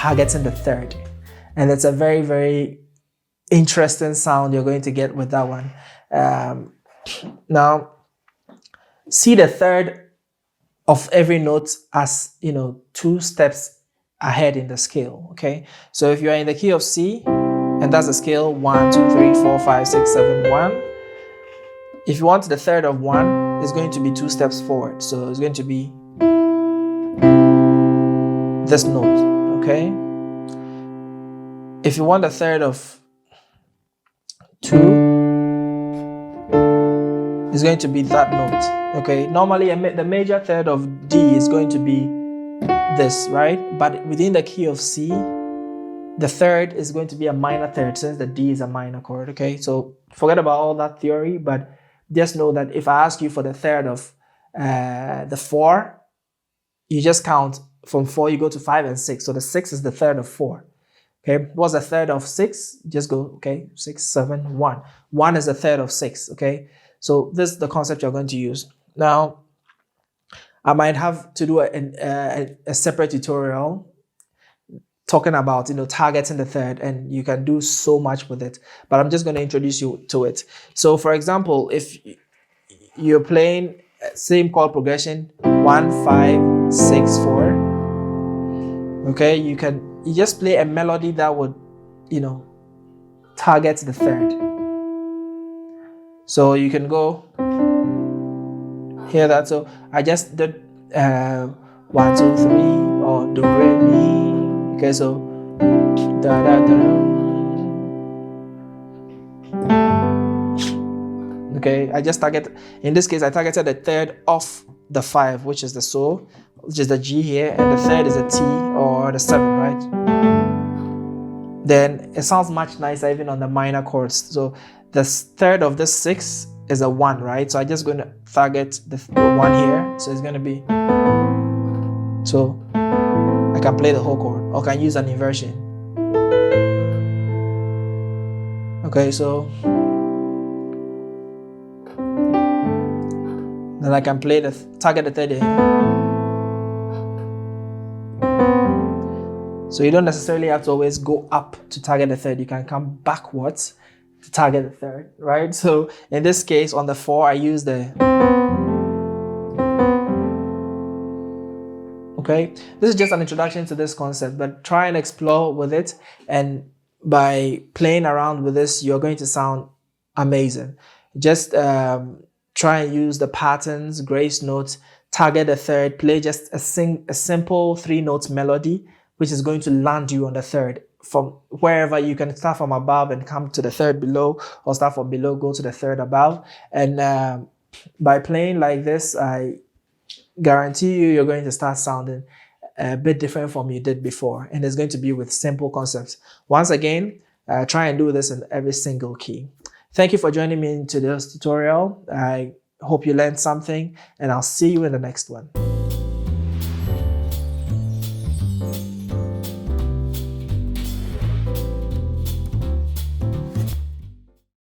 targeting the third. And it's a very, very interesting sound you're going to get with that one. Now, see the third of every note as, 2 steps ahead in the scale, okay? So if you are in the key of C, and that's the scale 1, 2, 3, 4, 5, 6, 7, 1. If you want the third of 1, it's going to be 2 steps forward. So it's going to be this note, okay? If you want the third of 2, it's going to be that note, okay? Normally, the major third of D is going to be this, right? But within the key of C, the third is going to be a minor third since the D is a minor chord, okay? So forget about all that theory, but just know that if I ask you for the third of the 4, you just count from 4, you go to 5 and 6. So the 6 is the third of 4. Okay, what's the third of 6? Just go, okay, 6, 7, 1. 1 is the third of 6, okay? So this is the concept you're going to use. Now, I might have to do a separate tutorial talking about, targeting the third, and you can do so much with it. But I'm just going to introduce you to it. So, for example, if you're playing same chord progression, 1, 5, 6, 4, okay, you just play a melody that would, target the third. So you can go hear that. So I just did 1, 2, 3, or do re mi. Okay, so da da da. Okay, I just target. In this case, I targeted the third of the 5, which is the So, which is the G here, and the third is a T or the 7, right? Then it sounds much nicer even on the minor chords. So the third of this 6 is a 1, right? So I'm just going to target the 1 here. So it's going to be, so I can play the whole chord, or can use an inversion. Okay, so then I can play target the third here. So you don't necessarily have to always go up to target the third. You can come backwards to target the third, right? So in this case, on the 4, I use the... Okay, this is just an introduction to this concept, but try and explore with it. And by playing around with this, you're going to sound amazing. Just try and use the patterns, grace notes, target the third, play just a simple 3-note melody, which is going to land you on the third. From wherever, you can start from above and come to the third below, or start from below, go to the third above. And by playing like this, I guarantee you're going to start sounding a bit different from you did before. And it's going to be with simple concepts. Once again, try and do this in every single key. Thank you for joining me into this tutorial. I hope you learned something, and I'll see you in the next one.